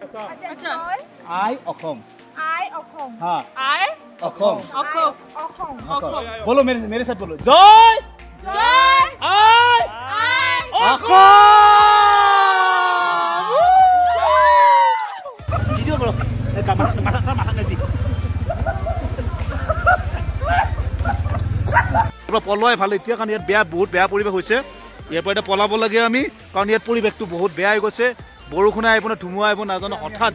अच्छा आई अखम हाँ आई अखम अखम बोलो मेरे साथ बोलो जय जय आई अखम वीडियो करो माथा नहीं পলোৱা এফালে এতিয়া কাৰণ ইয়াত বেয়া বহুত বেয়া পৰিৱেশ হৈছে ইয়াৰ পৰা এতিয়া পলাব লাগে আমি কাৰণ ইয়াত পৰিৱেশটো বহুত বেয়া হৈ গৈছে বৰষুণ আহিব না ধুমুহা আহিব নাজানো হঠাৎ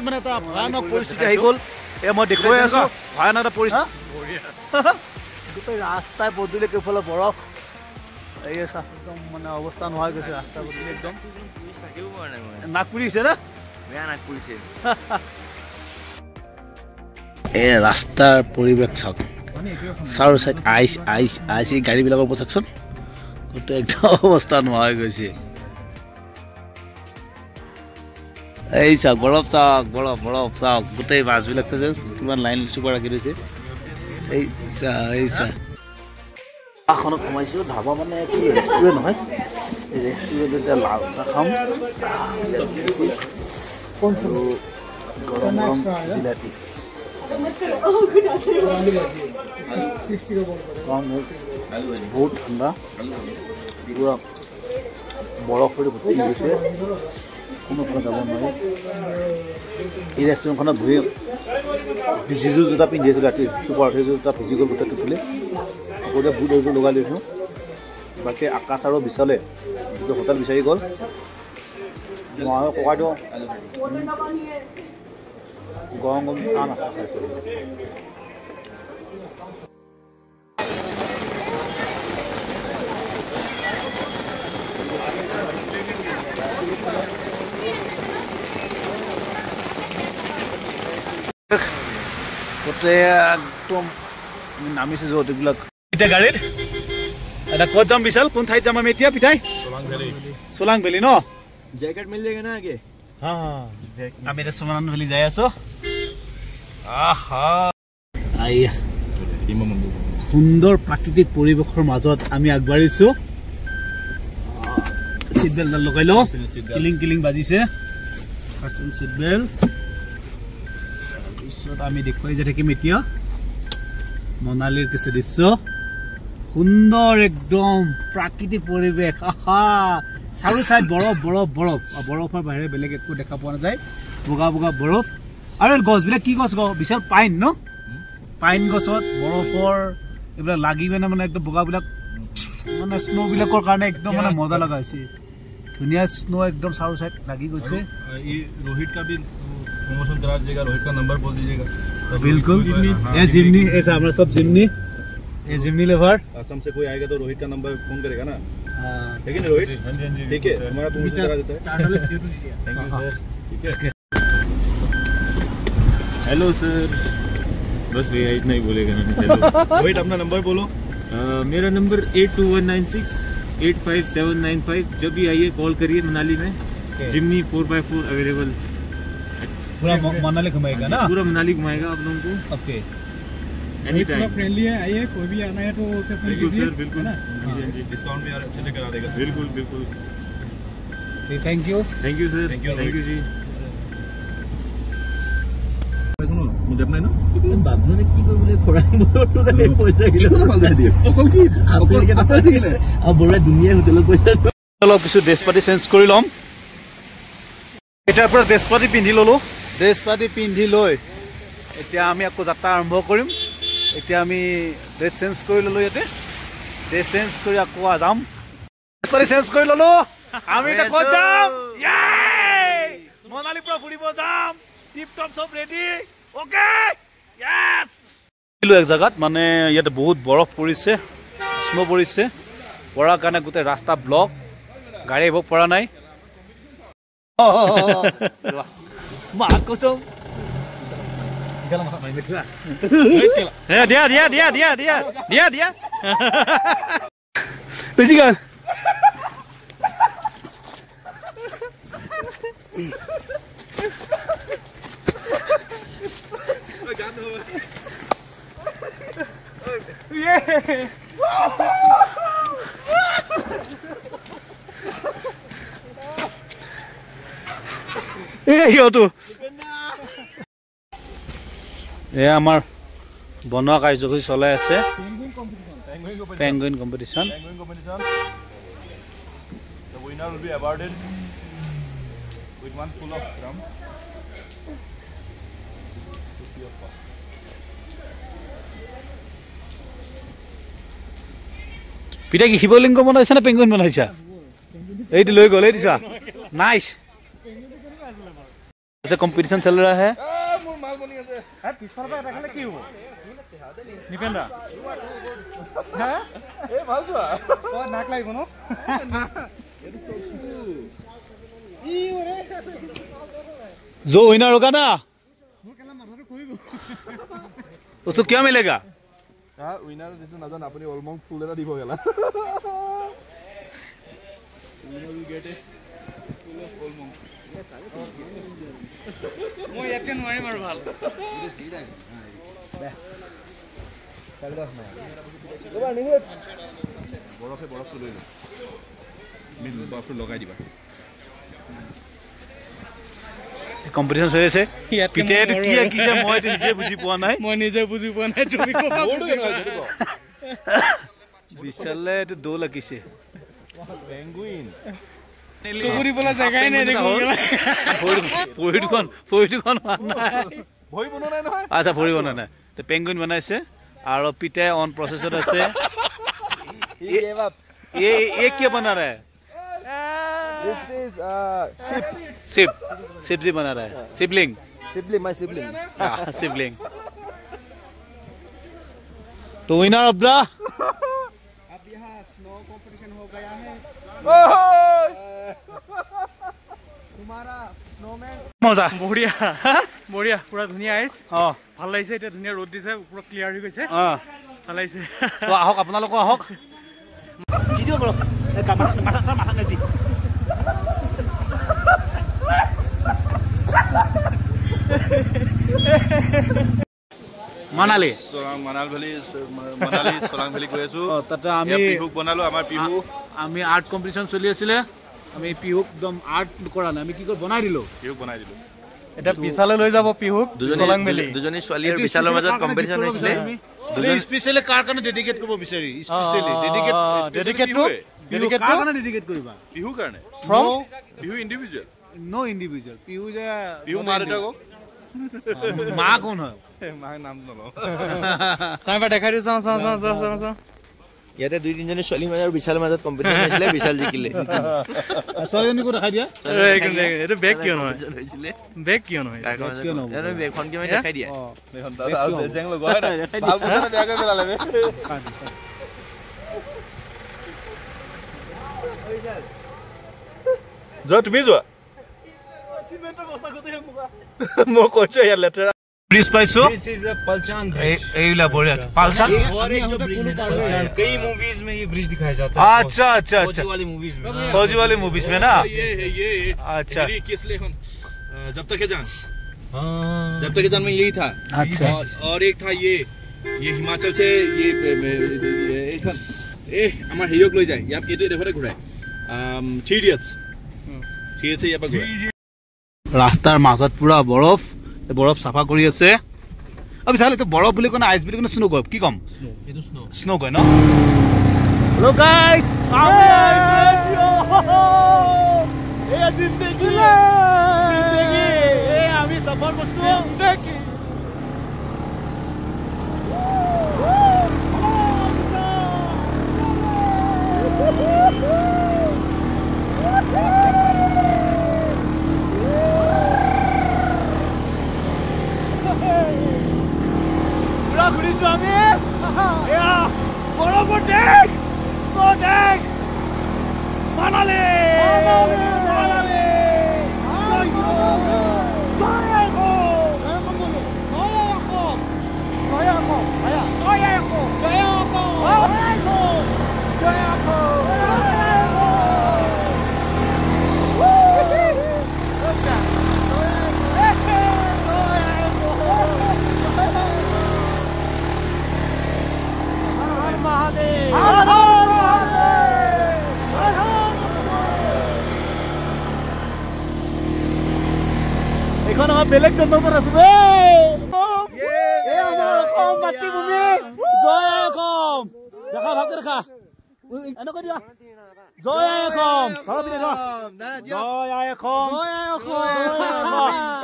মানে এটা ভয়ানক পৰিস্থিতি আহি গ'ল এয়া মই দেখুৱাই আছো ভয়ানক এটা পৰিস্থিতি গোটেই ৰাস্তাই পদূলি কেইফালে বৰফ এই একদম মানে অৱস্থা নোহোৱা হৈ গৈছে ৰাস্তা পদূলি একদম নাক পুৰিছে না বেয়া নাক পুৰিছে এই ৰাস্তাৰ পৰিৱেশ চাওক চাৰ সাইড আইচ গাড়ী বিলাকৰ ওপৰত চাকচোন গোটেই একদম অৱস্থা নোহোৱা হৈ গৈছে এই চাওক বৰফ চাওক গোটেই বাছবিলাক চাওক কিমান লাইন চুপাৰ ৰাখি দিছে এই চাহখনত সোমাইছোঁ ধাবা মানে ৰেষ্টুৰেণ্ট নহয় এই ৰেষ্টুৰেণ্টত এতিয়া লাল চাহ খাম গৰম জিলাপি बहुत ठंडा पूरा बरफ भर्ती গৈছে কোনো কথা যাব নোৱাৰে এই ৰেষ্টুৰেণ্টখনত বহি ভিজিযোৰ জোতা পিন্ধি আছোঁ ৰাতি চুপাৰ সেইযোৰ জোতা ভিজি গ'ল গোটেই টুকিলে আকৌ এতিয়া বুট এযোৰ লগাই লৈছোঁ বাকী আকাশ আৰু বিশালে যিটো হোটেল বিচাৰি গ'ল মই ককাইটো গৰম চাহ নাখা খাইছোঁ গোটেই একদম নামিছে য'ত এইবিলাক এতিয়া গাড়ীত এটা ক'ত যাম বিশাল কোন ঠাইত যাম আমি এতিয়া পিঠাই সোলাং ভেলি ন जैकेट मिल जाएगा ना आगे हाँ আমি এটা সোলাং ভেলি যাই আছো সুন্দৰ প্ৰাকৃতিক পৰিৱেশৰ মাজত আমি আগবাঢ়িছো সিট বেল্ট লগাই লও কিলিং বাজিছে সিট বেল্ট পিছত আমি দেখুৱাই যে থাকিম এতিয়া মনালীৰ কিছু দৃশ্য সুন্দৰ একদম প্ৰাকৃতিক পৰিৱেশ চাৰু চাইড বৰফৰ বাহিৰে বেলেগ একো দেখা পোৱা নাযায় বগা বৰফ আৰু গছবিলাক কি গছ বিশাল পাইন ন পাইন গছত বৰফৰ এইবিলাক লাগি মানে একদম বগাবিলাক মানে স্নো বিলাকৰ কাৰণে একদম মানে মজা লগা হৈছে ধুনীয়া স্নো একদম चारों साइड लगी গৈছে ये रोहित का भी प्रमोशन करा दीजिएगा रोहित का नंबर बोल दीजिएगा बिल्कुल ये जिमनी ऐसा हमारा सब जिमनी ये जिमनी लेवर असम से कोई आएगा तो रोहित का नंबर फोन करेगा ना हां ठीक है रोहित हां जी ठीक है हमारा प्रमोशन करा देता है थैंक यू सर ठीक है हेलो सर बस भैया इतना ही बोलेगा ना हेलो रोहित अपना नंबर बोलो मेरा नंबर 8219685795 जब भी आइए कॉल करिए मनाली में जिमनी 4x4 अवेलेबल पूरा मनाली घुमाएगा ना पूरा मनाली घुमाएगा आप लोगों को ओके एनी टाइम फ्रेंडली है आइए कोई भी आना है तो उसे फोन कीजिए सर बिल्कुल जी डिस्काउंट भी अच्छे से करा देगा बिल्कुल thank you sir thank you ji सुनो मुझे अपना ना बाबू ने की बोले खोरा मोटो रे पैसा किलो कल दे दियो অকল কি আপনি কে টাকা দিলে আ বড় দুনিয়া হোটেলত পয়সা অলপ কিছু ড্ৰেছপাতি চেঞ্জ কৰি লম এটাৰ পৰা ড্ৰেছপাতি পিন্ধি ললো ড্ৰেছপাতি পিন্ধি লৈ এতিয়া আমি আকৌ যাত্ৰা আৰম্ভ কৰিম এতিয়া আমি ড্ৰেছ চেঞ্জ কৰি ললো ইয়াতে ড্ৰেছ চেঞ্জ কৰি আকৌ যাম ড্ৰেছপাতি চেঞ্জ কৰি ললো আমি এটা ক'ত যাম মনালী পৰা ফুৰিব যাম টিপ টপ সব ৰেডি ওকে यस কিলো এক জায়গাত মানে ইয়াতে বহুত বৰফ পৰিছে স্নো পৰিছে পৰাৰ কাৰণে গোটেই ৰাস্তা ব্লক গাড়ী আহিব পৰা নাই মা কসম ইছালা মাথা মাৰি মেথা দিয়া বেছি গান সিহঁতো এয়া আমাৰ বনোৱা কাৰ্যসূচী চলাই আছে penguin competition The winner will be awarded with one full of drum. পিতা কি শিৱলিংগ বনাইছা নে পেঙ্গুইন বনাইছা এইটো লৈ গ'ল এই দিছা নাইস ऐसे कंपटीशन चल रहा है मोर माल बनी আছে पिछफाल पे राखले কি হ'ব নিপেন্দা এ ভাল যোৱা ও নাক লাগিব ন जो विनर होगा ना उसको क्या मिलेगा हां विनर যেটো নাজান আপুনি অলমং ফুল এটা দিব গলা winner will get a full of অলমং মই ইয়াতে নোৱাৰিম আৰু ভাল বৰফ লৈ লো মিল বৰফ লগাই দিবা কম্পিটিশন চলি আছে পিতে কি কিছে মই নিজে বুজি পোৱা নাই তুমি কবা বিশালে এটো দো লাগিছে পেঙ্গুইন চুগুৰি বলা জায়গাই নাই দেখো পইডুখন নাই ভই বনো নাই নহয় আচ্ছা ভৰি বনা নাই তে পেঙ্গুইন বনাইছে আৰু পিতে অন প্ৰসেসত আছে ये क्या बना रहा है This is शिप जी बना रहा है शिवलिंग my sibling शिवलिंग तो विनर अब्रा अब यहाँ स्नो कंपटीशन हो गया है तुम्हारा स्नोमैन मजा বঢ়িয়া বঢ়িয়া পুৰা ধুনীয়া আইছ ভাল লাগিছে এটা ধুনীয়া ৰ'দ দিছে পুৰা ক্লিয়াৰ হৈ গৈছে ভাল লাগিছে তো আহক আপোনালোক আহক কি দিব কৰক মাথা নেদি মানালি মানালি সোলাং ভেলি গৈ আছো তাতে আমি পিহুক বনালো আমাৰ পিহু আমি আৰ্ট কম্পিটিশন চলি আছিলে আমি পিহুক একদম আৰ্ট কৰা নাই আমি কি কৰি বনাই দিলো পিহুক বনাই দিলো এটা বিশালে লৈ যাব পিহুক সোলাং ভেলি দুজনী ছোৱালী আৰু বিশালৰ মাজত কম্পিটিশন হৈছিলে স্পেশালি কাৰ কাৰণে ডেডিকেট কৰিব বিচাৰি স্পেশালি ডেডিকেট কাৰ কাৰণে ডেডিকেট কৰিবা পিহু কাৰণে ফ্ৰম পিহু ইন্ডিভিজুৱেল নো ইন্ডিভিজুৱেল পিহু যে পিহু মা দেউতা কওক মা কোন হয় মাৰ নাম নলওঁ চাইবা দেখাই দিও চাও ইয়াতে দুই তিনজনী ছোৱালী মাজত আৰু বিশালৰ মাজত কম্পিটিশন হৈছিলে বিশাল জিকিলে ছোৱালীজনীকো দেখাই দিয়া এইটো বেগ কিয় নহয় হৈছিলে বেগ কিয় নহয় কিয় নহ'ব? জানো বেগখন কিমান দেখাই দিয়া আৰু জেং লগোৱা ভাল কথা বেয়া কৰি পেলালে যোৱা তুমি যোৱা মই কৈছো ইয়াৰ লেতেৰা ব্ৰিজ পাইছো This is a Palchan bridge. এইলা বঢ়িয়া পালচান और एक जो ब्रिज है Palchan कई मूवीज में ये ब्रिज दिखाया जाता है अच्छा अच्छा फौजी अच्छा वाली मूवीज में फौजी वाली मूवीज में ना ये अच्छा किसले जब तक है जान हाँ जब तक है जान में यही था अच्छा और एक था ये हिमाचल से ये हमारे हिरोक ले जाए यहाँ ये देखो रे घुराए 3 इडियट्स ठीक है यहाँ पर घुराए ৰাস্তাৰ মাজত পুৰা বৰফ বৰফ চাফা কৰি আছে अब চালে তো বৰফ বুলি কোন আইস বুলি কোন স্নো গয় কি কম স্নো গয় ন हेलो गाइस ए जिंदगी ए আমি সফর করছি জিন্দেগি ঘুরিছো আমি বরফ ডেক স্নো ডেক মানালি Mahadev! এখন আমাৰ বেলেগ জন্মত আছো আমাৰ অসম মাতৃভূমি জয় আই অসম দেখা ভালকে দেখা এনেকৈ দিয়া জয় আই অসম জয় আই অসম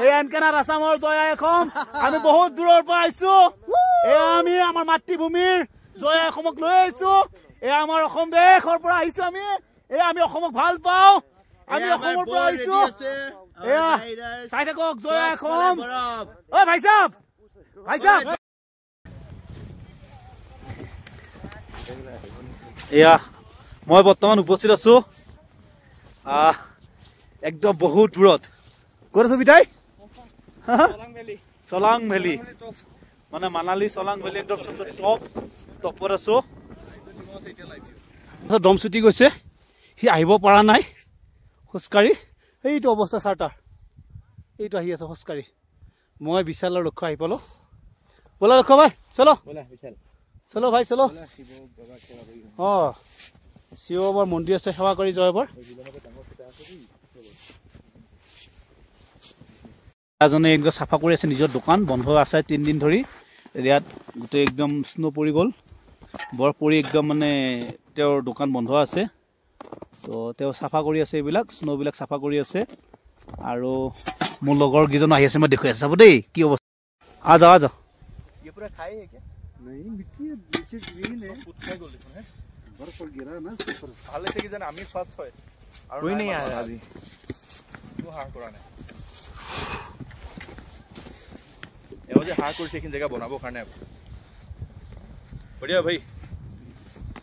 এই এনকেনাৰ আছামৰ জয় আই অসম আমি বহুত দূৰৰ পৰা আহিছো এয়া আমি আমাৰ মাতৃভূমিৰ জয় আই অসমক লৈ আহিছো এয়া আমাৰ অসম দেশৰ পৰা আহিছো আমি এয়া আমি অসমক ভাল পাওঁ আমি অসমৰ পৰা আহিছো এয়া চাই থাকক জয় আই অসম ঐ ভাই সাহেব এয়া মই বৰ্তমান উপস্থিত আছো একদম বহুত দূৰত ক'ত আছো বিদায় চলাং ভেলি মানে মানালী চলাং ভেলি একদম টপত আছো দম চুটি গৈছে সি আহিব পৰা নাই খোজকাঢ়ি এইটো অৱস্থা চাৰ্টাৰ এইটো আহি আছে খোজকাঢ়ি মই বিশালৰ লক্ষ্য আহি পালো ব'লা লক্ষ্য ভাই চলো চলো ভাই চলো শিৱ বাবাৰ মন্দিৰ আছে সেৱা কৰি জয়বাৰ এজনে এনেকুৱা চাফা কৰি আছে নিজৰ দোকান বন্ধ আছে 3 দিন ধৰি ইয়াত গোটেই একদম স্নো পৰি গ'ল বৰ পৰি একদম মানে তেওঁৰ দোকান বন্ধ আছে তো তেওঁ চাফা কৰি আছে এইবিলাক স্নোবিলাক চাফা কৰি আছে আৰু মোৰ লগৰ কেইজন আহি আছে মই দেখুৱাই আছো চাব দেই কি অৱস্থা আ যাও ये पूरा खाए है क्या नहीं मिट्टी नीचे ग्रीन है खुद खाए गोल देखो है बर्फ पर गिरा ना ऊपर ভালে আছে কি জানে আমি ফার্স্ট হয় আর कोई नहीं आया अभी তো হার করা নাই এও যে হার কৰিছে কিন জায়গা বনাবো কাৰণে बढ़िया भाई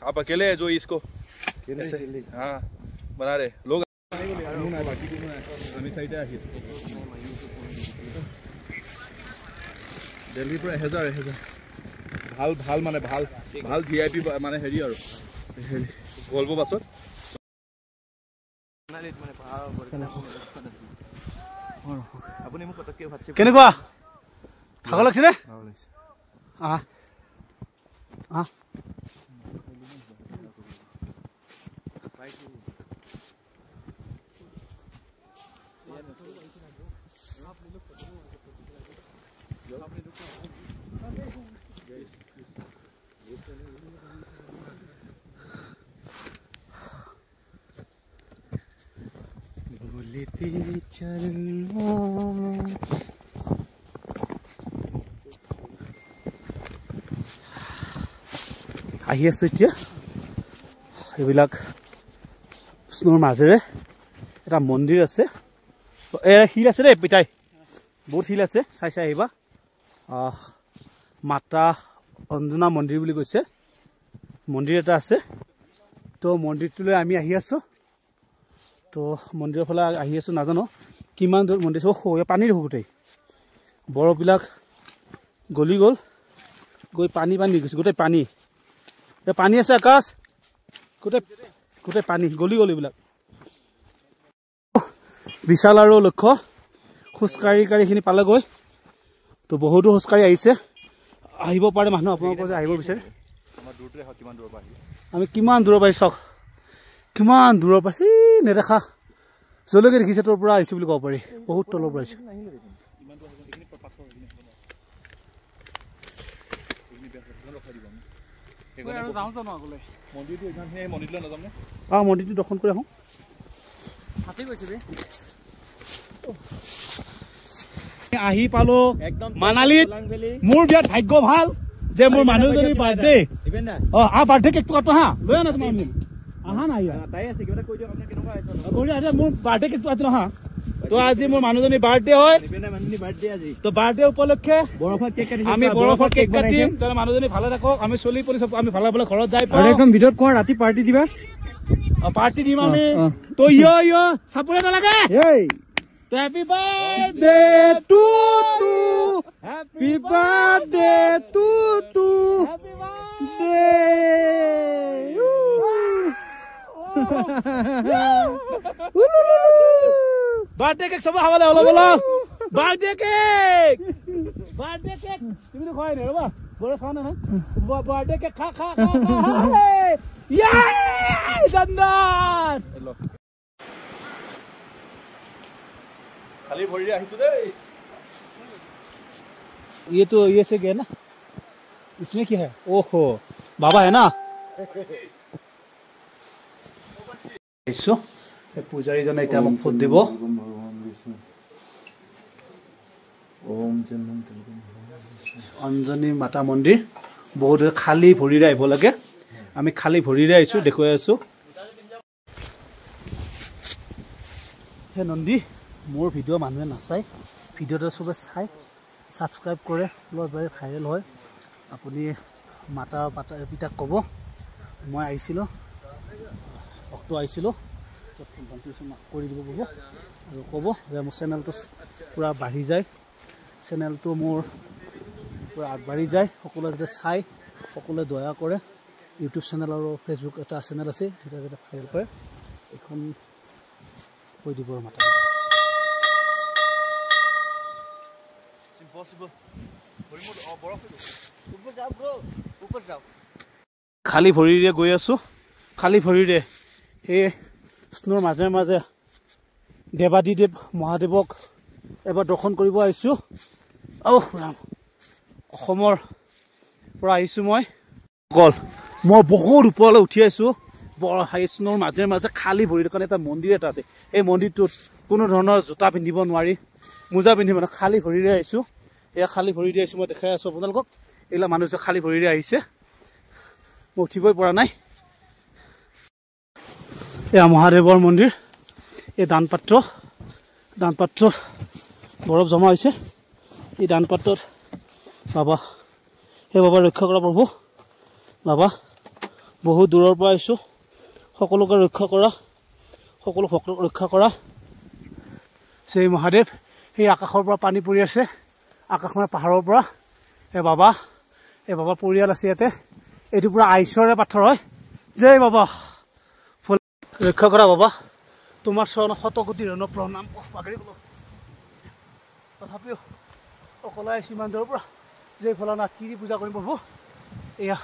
आप अकेले हैं जो इसको केले हाँ बना रहे लोग আমি সাইডে আহি দিল্লীৰ পৰা 1000 ভাল ভাল মানে ভাল ভাল ভিআইপি মানে হেৰি আৰু ভলভো বাছত আপুনি মোক কতকে ভাতছে কেনেকুৱা ভাগ লাগছে নে আহা আহা আহি আছো এতিয়া এইবিলাক স্নোৰ মাজেৰে এটা মন্দিৰ আছে শিল আছে দেই পিতাই বহুত শিল আছে চাই আহিবা মাতা অঞ্জনা মন্দিৰ বুলি কৈছে মন্দিৰ এটা আছে তো মন্দিৰটোলৈ আমি আহি আছো তো মন্দিৰৰ ফালে আহি আছো নাজানো কিমান দূৰ মন্দিৰ পানী দেখো গোটেই বৰফবিলাক গলি গ'ল গৈ পানী গৈছে গোটেই পানী পানী আছে আকাশ গোটেই পানী গলি গ'ল এইবিলাক বিশাল আৰু লক্ষ্য খোজকাঢ়িখিনি পালেগৈ তো বহুতো খোজকাঢ়ি আহিছে আহিব পাৰে মানুহ আপোনালোকৰ যে আহিব বিচাৰে আমি কিমান দূৰৰ পৰা চাওক কিমান দূৰৰ পৰা নেদেখা যলৈকে দেখিছে তোৰ পৰা আহিছো বুলি ক'ব পাৰি বহুত তলৰ পৰা আহিছে মন্দিৰটো দৰ্শন কৰি আহোঁ আহি পালো মানালীত মোৰ বিৰাট ভাগ্য ভাল যে মোৰ মানুহজনীৰ বাৰ্থডে বাৰ্থডে কেকটো কাটো হা লৈ আনা তোমাৰ আহা নাই মোৰ বাৰ্থডে কেকটো কাটো হা তো আজি মোৰ মানুহজনীৰ বাৰ্থডে হয় তো বাৰ্থডে উপলক্ষে আমি বৰফৰ কেক কাটিম তাহলে মানুহজনী ভালে থাকক আমি চলি পৰি চব আমি ভালে ভালে ঘৰত যাই পাওঁ একদম ভিতৰত কোৱা ৰাতি পাৰ্টি দিবা পাৰ্টি দিম আমি তো ইয় চাপৰে নালাগে Happy birthday to you. Happy birthday to you. Happy birthday. Birthday cake सब हवाले होलो बोलो. Birthday cake. Birthday cake. तुम तो खाए नहीं रोबा. बोलो खाना ना. Birthday cake खा. Yay! Dandan. খালি ভৰি আহিছো দেই ये तो ये से गया ना, इसमें क्या है? ओहो बाबा है ना। পূজাৰী জনে এতিয়া মোক ফুট দিব। অঞ্জনী মাতা মন্দিৰ বহুত খালী ভৰিৰে আহিব লাগে। আমি খালী ভৰিৰে আহিছোঁ, দেখুৱাই আছোঁ। সেই নন্দী মোৰ ভিডিঅ' মানুহে নাচায়, ভিডিঅ'টো চবে চাই ছাবস্ক্ৰাইব কৰে, অলপ ভাইৰেল হয়। আপুনি মাতা পিতাক ক'ব মই আহিছিলোঁ, ভক্ত আহিছিলোঁ, কৰি দিব ক'ব আৰু ক'ব যে মোৰ চেনেলটো পূৰা বাঢ়ি যায়, চেনেলটো মোৰ পূৰা আগবাঢ়ি যায়, সকলোৱে যাতে চাই, সকলোৱে দয়া কৰে। ইউটিউব চেনেল আৰু ফেচবুক এটা চেনেল আছে, সেইটো যাতে ভাইৰেল কৰে, এইখন কৈ দিব মাতা। খালী ভৰিৰে গৈ আছোঁ, খালী ভৰিৰে সেই স্নোৰ মাজে মাজে দেৱাদিদেৱ মহাদেৱক এবাৰ দৰ্শন কৰিব আহিছোঁ। ৰাম, অসমৰ পৰা আহিছোঁ মই বহুত ওপৰলৈ উঠি আহিছোঁ। স্নোৰ মাজে মাজে খালী ভৰিৰ কাৰণে এটা মন্দিৰ এটা আছে। এই মন্দিৰটোত কোনো ধৰণৰ জোতা পিন্ধিব নোৱাৰি, মোজা পিন্ধিব নোৱাৰি, খালী ভৰিৰে আহিছোঁ। এয়া খালী ভৰিৰে আহিছোঁ, মই দেখাই আছোঁ আপোনালোকক। এইবিলাক মানুহ খালী ভৰিৰে আহিছে, মই উঠিবই পৰা নাই। এয়া মহাদেৱৰ মন্দিৰ, এই দান পাত্ৰত বৰফ জমা হৈছে। এই দান পাত্ৰত বাবা, সেই বাবা ৰক্ষা কৰা প্ৰভু, বাবা বহুত দূৰৰ পৰা আহিছোঁ, সকলোকে ৰক্ষা কৰা, সকলো ভক্তক ৰক্ষা কৰা। সেই মহাদেৱ, সেই আকাশৰ পৰা পানী পৰি আছে, আকাশৰ পাহাৰৰ পৰা। এই বাবা পৰিয়াল আছে ইয়াতে, এইটো পুৰা আইচৰে পাথৰ হয়। জয় বাবা, ৰক্ষা কৰা বাবা, তোমাৰ চৰণত শতকোটি ৰণৰ প্ৰণাম। তথাপিও অকলে আহিছোঁ ইমান দূৰৰ পৰা। জয় ভোলানাথ, কি পূজা কৰিম প্ৰভু, এয়া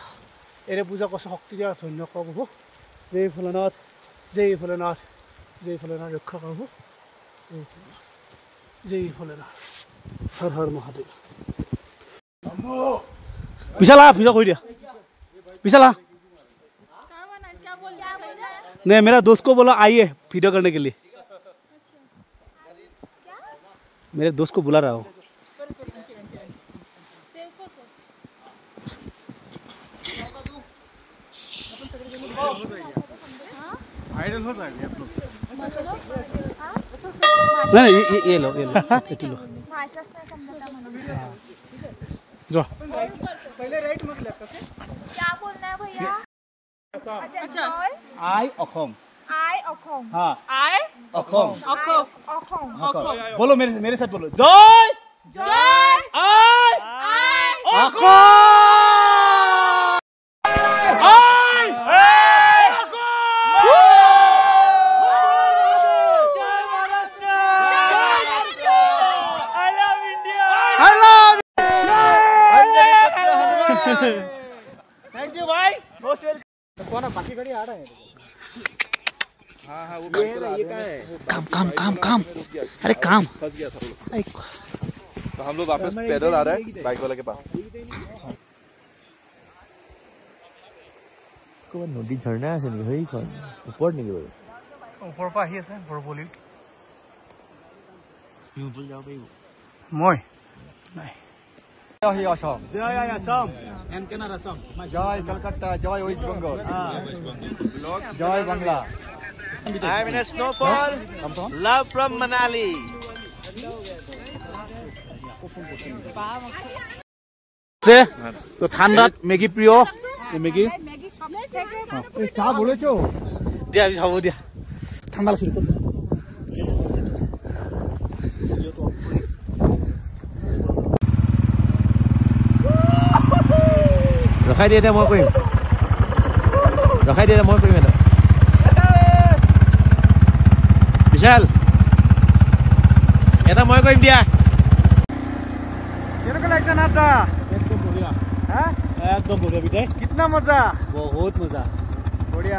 এৰে পূজা কৰিছোঁ, শক্তি দিয়া ধন্য কৰ প্ৰভু। জয় ভোলানাথ, জয় ভোলানাথ, জয় ভোলানাথ, ৰক্ষা কৰ প্ৰভু, জয় ভোলানাথ, হৰ হৰ মহাদেৱ। বিশালা ভিডিঅ' কৰি দিয়া, विशाला नहीं मेरा दोस्त को बोला आइए वीडियो करने के लिए। मेरे दोस्त को बुला रहा हूँ। आइडल हो जाएगा आप लोग। नहीं ये लो ये लो जो पहले राइट मत लेफ्ट। क्या बोलना है भैया? अच्छा आई अखम आई अखम हाँ आई अखम अखम बोलो मेरे साथ बोलो जय जय आई आई अखम थैंक यू भाई मोस्ट वेलकम। कौन है बाकी गाड़ी आ रहा है? हाँ वो ये क्या है? काम अरे काम फंस गया था तो हम लोग वापस पैदल आ रहे हैं बाइक वाले के पास। नदी झरना আছে নেকি সেইখন ওপৰত নেকি বাৰু ওপৰৰ পৰা আহি আছে বৰবলি ওপৰত যাব পাৰিব মই নাই जय असम जय असम एम केनार असम जय कलकत्ता जय वेस्ट बंगाल जय Bangla I am in a snowfall love from Manali से तो ঠান্ডাত মেগি প্রিয় মেগি এই চা বলেছো দিয়া খাবো দিয়া ঠান্ডা লাগছে ৰখাই দিয়ে মই কৰিম এটা বিশাল এটা মই কৰিম দিয়া কেনেকুৱা লাগিছে নাটা एकदम बढ़िया হ্যাঁ एकदम बढ़िया बिटाई कितना मजा बहुत मजा बढ़िया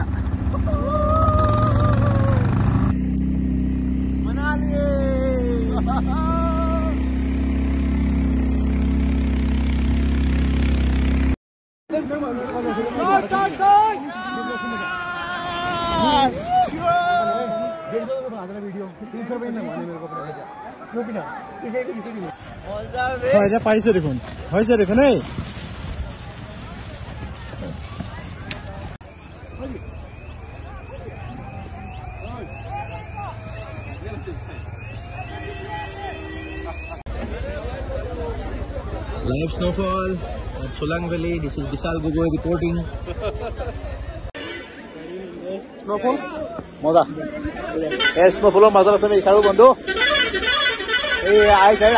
পাৰিছে দেখোন হৈছে দেখোন এই Live snowfall at Solang Valley. This is Vishal Gogoi reporting. Snowfall? Moza. Yes, snowfall on Mazar Sami Saru Bando. Hey, I said,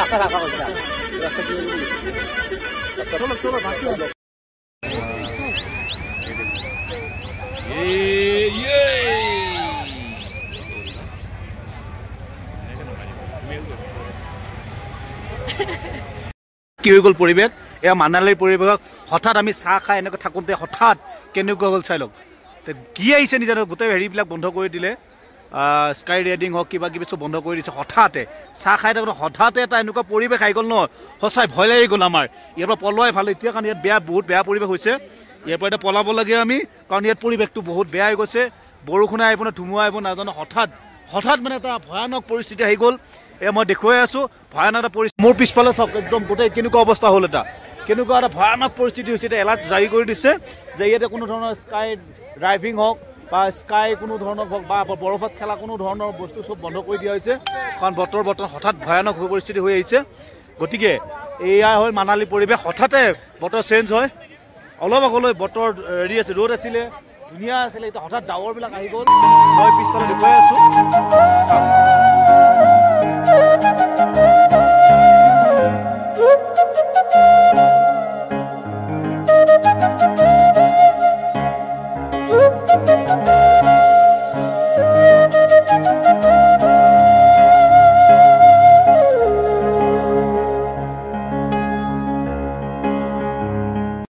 কি হৈ গ'ল পৰিৱেশ এয়া মানালীৰ পৰিৱেশক হঠাৎ আমি চাহ খাই এনেকৈ থাকোঁতে হঠাৎ কেনেকুৱা হ'ল চাই লওক কি আহিছে নিজানো গোটেই হেৰিবিলাক বন্ধ কৰি দিলে স্কাই ৰেডিং হওক কিবা কিবি চব বন্ধ কৰি দিছে হঠাতে চাহ খাই থাকোঁতে হঠাতে এটা এনেকুৱা পৰিৱেশ আহি গ'ল ন সঁচাই ভয় লাগি গ'ল আমাৰ ইয়াৰ পৰা পলোৱাই ভাল এতিয়া কাৰণ ইয়াত বহুত বেয়া পৰিৱেশ হৈছে ইয়াৰ পৰা এতিয়া পলাব লাগে আমি কাৰণ ইয়াত পৰিৱেশটো বহুত বেয়া হৈ গৈছে বৰষুণে আহিব নে ধুমুহা আহিব নাজানো হঠাৎ মানে এটা ভয়ানক পৰিস্থিতি আহি গ'ল মই দেখুৱাই আছো ভয়ানক এটা পৰিস্থিতি মোৰ পিছফালে চাওক একদম গোটেই কেনেকুৱা অৱস্থা হ'ল এটা কেনেকুৱা এটা ভয়ানক পৰিস্থিতি হৈছে এটা এলাৰ্ট জাৰি কৰি দিছে যে ইয়াতে কোনো ধৰণৰ স্কাই ড্ৰাইভিং হওক বা স্কাই কোনো ধৰণৰ হওক বা বৰফত খেলা কোনো ধৰণৰ বস্তু চব বন্ধ কৰি দিয়া হৈছে কাৰণ বতৰ হঠাৎ ভয়ানক পৰিস্থিতি হৈ আহিছে গতিকে এয়া হ'ল মানালী পৰিৱেশ হঠাতে বতৰ চেঞ্জ হয় অলপ আগলৈ বতৰ হেৰি আছে ৰ'দ আছিলে ধুনীয়া আছিলে এতিয়া হঠাৎ ডাৱৰবিলাক আহি গ'ল মই পিছফালে দেখুৱাই আছো